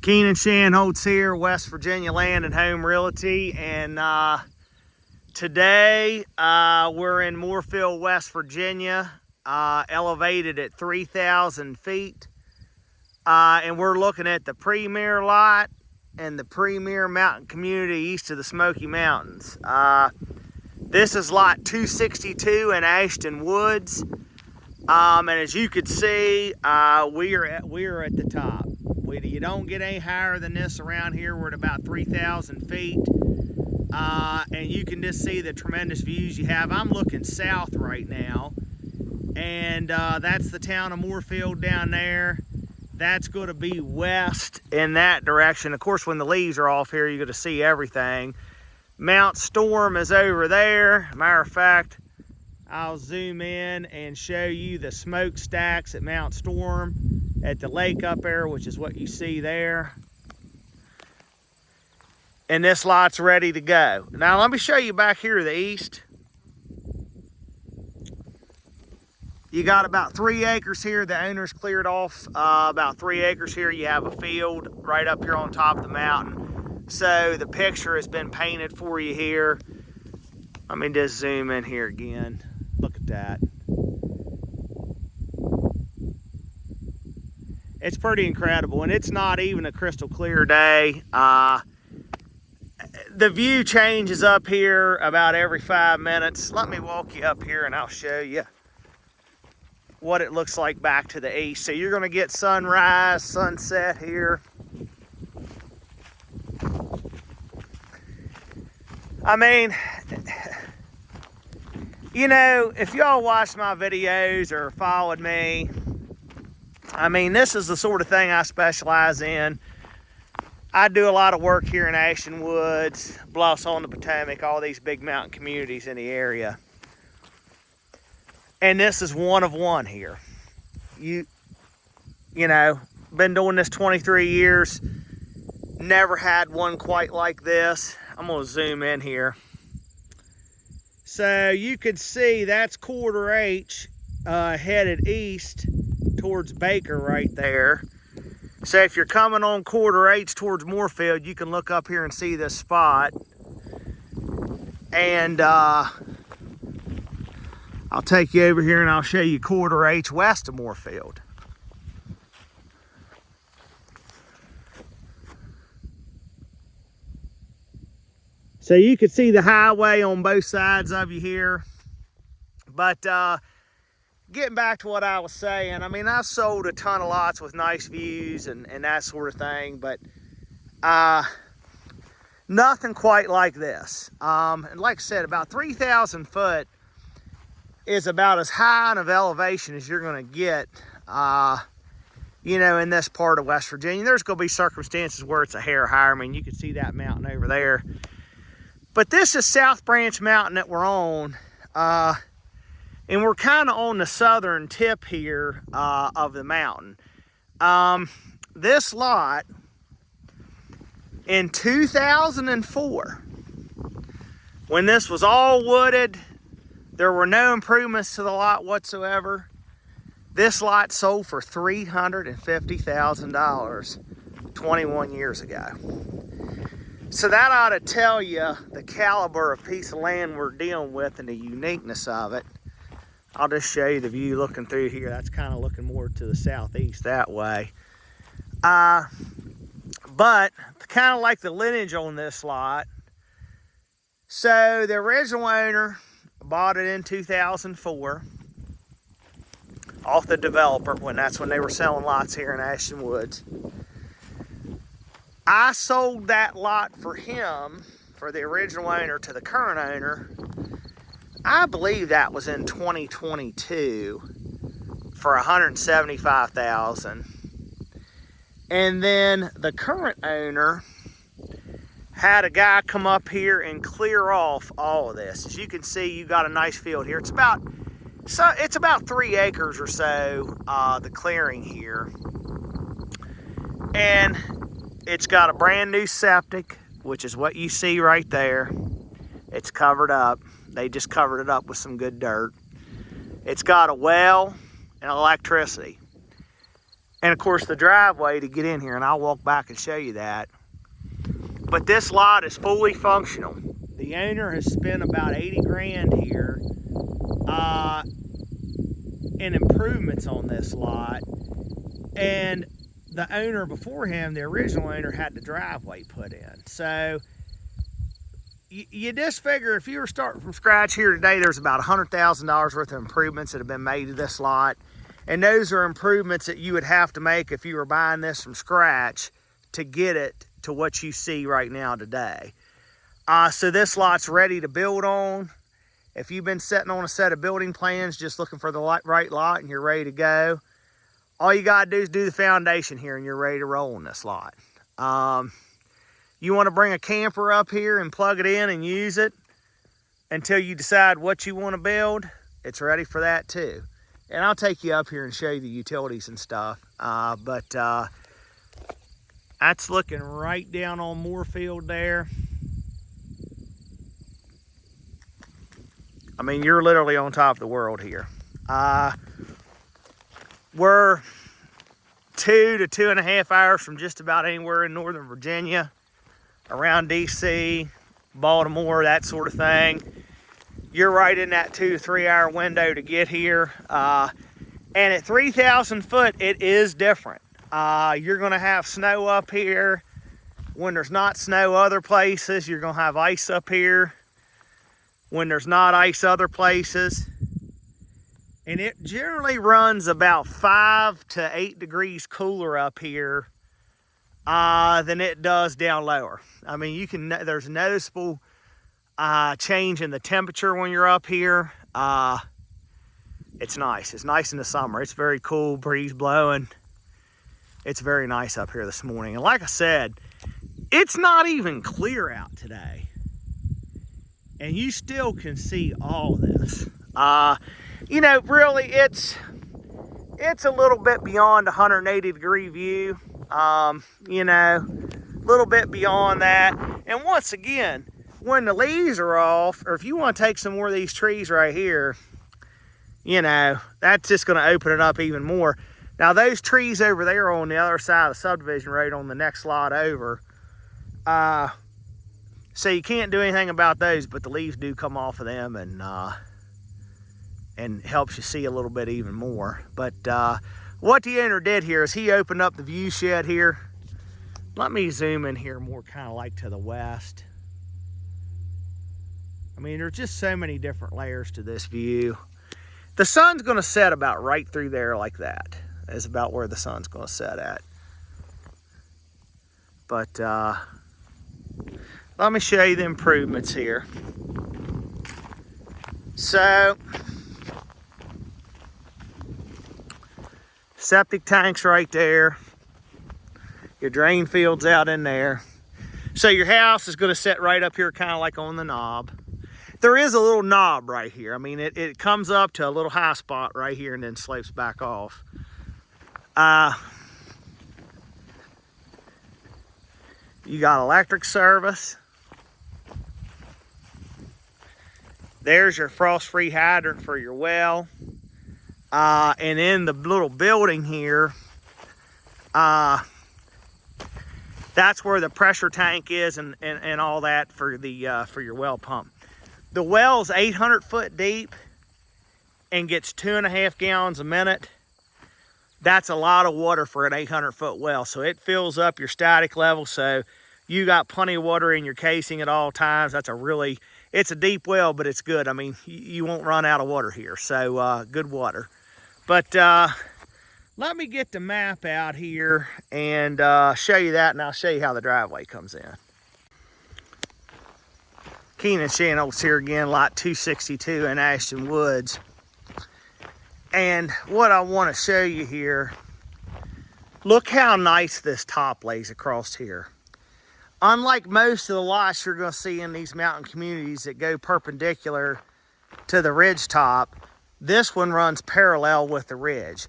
Keenan Shanholtz here, West Virginia Land and Home Realty, and today we're in Moorefield, West Virginia, elevated at 3,000 feet, and we're looking at the premier lot and the premier mountain community east of the Smoky Mountains. This is lot 262 in Ashton Woods, and as you can see, we are at the top. You don't get any higher than this around here. We're at about 3,000 feet. And you can just see the tremendous views you have. I'm looking south right now. And that's the town of Moorefield down there. That's going to be west in that direction. Of course, when the leaves are off here, you're going to see everything. Mount Storm is over there. Matter of fact, I'll zoom in and show you the smokestacks at Mount Storm at the lake up there, which is what you see there. And this lot's ready to go. Now let me show you back here to the east. You got about 3 acres here. The owner's cleared off about 3 acres here. You have a field right up here on top of the mountain. So the picture has been painted for you here. Let me just zoom in here again. Look at that. It's pretty incredible, and it's not even a crystal clear day. The view changes up here about every 5 minutes. Let me walk you up here and I'll show you what it looks like back to the east. So you're gonna get sunrise, sunset here. I mean, you know, if y'all watched my videos or followed me, I mean, this is the sort of thing I specialize in. I do a lot of work here in Ashton Woods, Bluffs on the Potomac, all these big mountain communities in the area. And this is one of one here. You know, been doing this 23 years, never had one quite like this. I'm gonna zoom in here. So you could see that's quarter H headed east towards Baker right there. So if you're coming on quarter H towards Moorefield, you can look up here and see this spot. And I'll take you over here and I'll show you quarter H west of Moorefield. So you can see the highway on both sides of you here. But getting back to what I was saying, I mean, I've sold a ton of lots with nice views and that sort of thing, but nothing quite like this. And like I said, about 3,000 foot is about as high of elevation as you're gonna get, you know, in this part of West Virginia. There's gonna be circumstances where it's a hair higher. I mean, you can see that mountain over there. But this is South Branch Mountain that we're on. And we're kind of on the southern tip here of the mountain. This lot, in 2004, when this was all wooded, there were no improvements to the lot whatsoever. This lot sold for $350,000 21 years ago. So that ought to tell you the caliber of piece of land we're dealing with and the uniqueness of it. I'll just show you the view looking through here. That's kind of looking more to the southeast that way. But kind of like the lineage on this lot. So the original owner bought it in 2004 off the developer, that's when they were selling lots here in Ashton Woods. I sold that lot for him, for the original owner, to the current owner. I believe that was in 2022 for $175,000. And then the current owner had a guy come up here and clear off all of this. As you can see, you got a nice field here. It's about 3 acres or so, the clearing here. And it's got a brand new septic, which is what you see right there. It's covered up. They just covered it up with some good dirt. It's got a well and electricity. And of course the driveway to get in here, and I'll walk back and show you that. But this lot is fully functional. The owner has spent about 80 grand here in improvements on this lot. And the owner before him, the original owner, had the driveway put in. So you just figure if you were starting from scratch here today, there's about $100,000 worth of improvements that have been made to this lot. And those are improvements that you would have to make if you were buying this from scratch to get it to what you see right now today. So this lot's ready to build on. If you've been sitting on a set of building plans, just looking for the right lot and you're ready to go, all you gotta do is do the foundation here and you're ready to roll on this lot. You wanna bring a camper up here and plug it in and use it until you decide what you wanna build, it's ready for that too. And I'll take you up here and show you the utilities and stuff. That's looking right down on Moorefield there. I mean, you're literally on top of the world here. We're 2 to 2.5 hours from just about anywhere in Northern Virginia, around DC, Baltimore, that sort of thing. You're right in that 2 to 3 hour window to get here. And at 3,000 foot, it is different. You're gonna have snow up here. When there's not snow other places, you're gonna have ice up here. When there's not ice other places. And it generally runs about 5 to 8 degrees cooler up here than it does down lower. I mean, there's noticeable change in the temperature when you're up here. It's nice. It's nice in the summer. It's very cool, breeze blowing. It's very nice up here this morning. And like I said, it's not even clear out today. And you still can see all this. You know, really, it's a little bit beyond 180 degree view. You know, a little bit beyond that. And once again, when the leaves are off, or if you want to take some more of these trees right here, you know, that's just going to open it up even more. Now, those trees over there on the other side of the subdivision road on the next lot over, so you can't do anything about those, but the leaves do come off of them and helps you see a little bit even more. But what the owner did here is he opened up the view shed here. Let me zoom in here more kind of like to the west. I mean, there's just so many different layers to this view. The sun's gonna set about right through there like that. Is about where the sun's gonna set at. But let me show you the improvements here. So, septic tank's right there. Your drain field's out in there. So your house is gonna sit right up here kind of like on the knob. There is a little knob right here. I mean, it comes up to a little high spot right here and then slopes back off. You got electric service. There's your frost-free hydrant for your well. And in the little building here, that's where the pressure tank is and all that for your well pump. The well's 800 foot deep and gets 2.5 gallons a minute. That's a lot of water for an 800 foot well. So it fills up your static level. So you got plenty of water in your casing at all times. It's a deep well, but it's good. I mean, you won't run out of water here. So good water. But let me get the map out here and show you that, and I'll show you how the driveway comes in. Keenan Channels here again, lot 262 in Ashton Woods. And what I want to show you here, look how nice this top lays across here. Unlike most of the lots you're going to see in these mountain communities that go perpendicular to the ridge top, this one runs parallel with the ridge.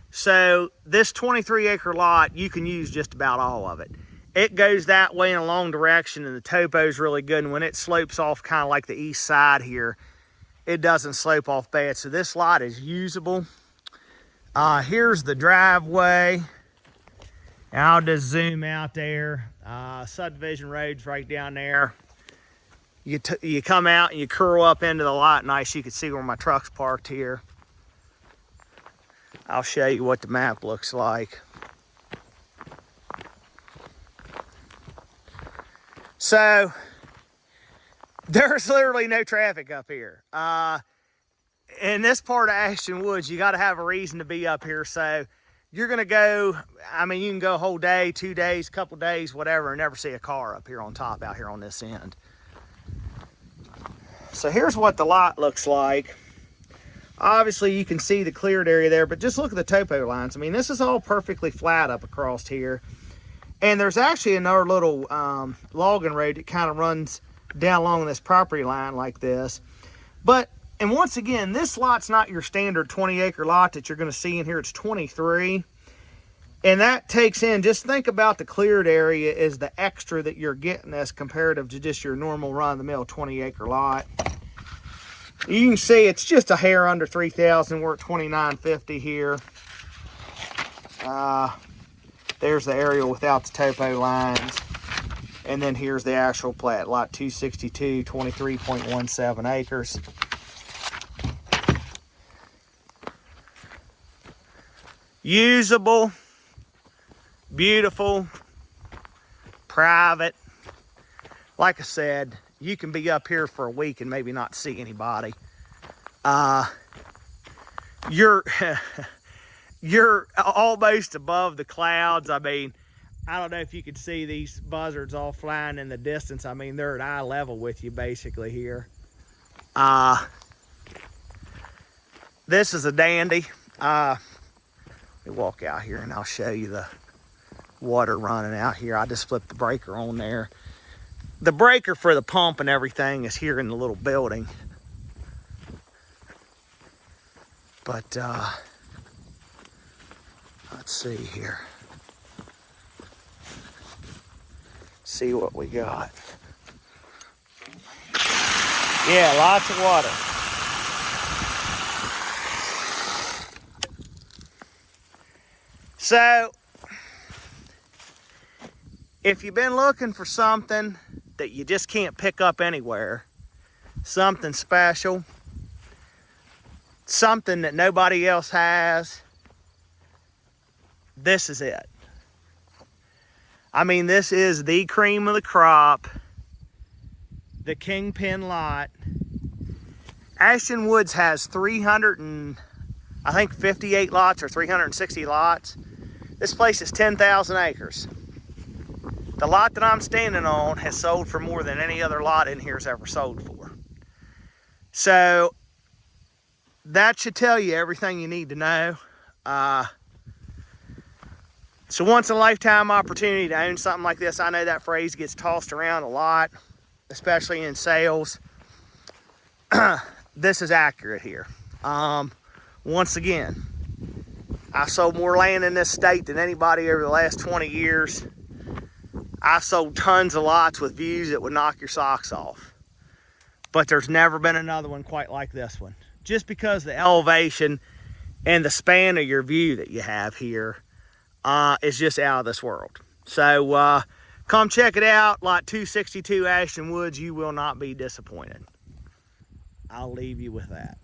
So this 23 acre lot, you can use just about all of it. It goes that way in a long direction and the topo is really good. And when it slopes off kind of like the east side here, it doesn't slope off bad. So this lot is usable. Here's the driveway. And I'll just zoom out there. Subdivision road's right down there. You come out and you curl up into the lot nice. You can see where my truck's parked here. I'll show you what the map looks like. So there's literally no traffic up here. In this part of Ashton Woods, you got to have a reason to be up here. So you're going to go, I mean, you can go a whole day, 2 days, couple days, whatever, and never see a car up here on top out here on this end. So here's what the lot looks like. Obviously, you can see the cleared area there, but just look at the topo lines. I mean, this is all perfectly flat up across here. And there's actually another little logging road that kind of runs down along this property line like this. But, and once again, this lot's not your standard 20-acre lot that you're going to see in here. It's 23. And that takes in, just think about the cleared area as the extra that you're getting as comparative to just your normal run-of-the-mill 20-acre lot. You can see it's just a hair under 3,000. We're at 2,950 here. There's the aerial without the topo lines. And then here's the actual plat, lot 262, 23.17 acres. Usable, beautiful, private. Like I said, you can be up here for a week and maybe not see anybody. You're almost above the clouds. I mean, I don't know if you could see these buzzards all flying in the distance. I mean, they're at eye level with you basically here. This is a dandy. Let me walk out here and I'll show you the water running out here. I just flipped the breaker on there. The breaker for the pump and everything is here in the little building. But let's see here. See what we got. Yeah, lots of water. So, if you've been looking for something that you just can't pick up anywhere, something special, something that nobody else has, this is it. I mean, this is the cream of the crop, the kingpin lot. Ashton Woods has 358 lots or 360 lots. This place is 10,000 acres. The lot that I'm standing on has sold for more than any other lot in here has ever sold for. So that should tell you everything you need to know. So once in a lifetime opportunity to own something like this. I know that phrase gets tossed around a lot, especially in sales. This is accurate here. Once again, I sold more land in this state than anybody over the last 20 years. I sold tons of lots with views that would knock your socks off. But there's never been another one quite like this one. Just because the elevation and the span of your view that you have here is just out of this world. So come check it out. Lot 262 Ashton Woods. You will not be disappointed. I'll leave you with that.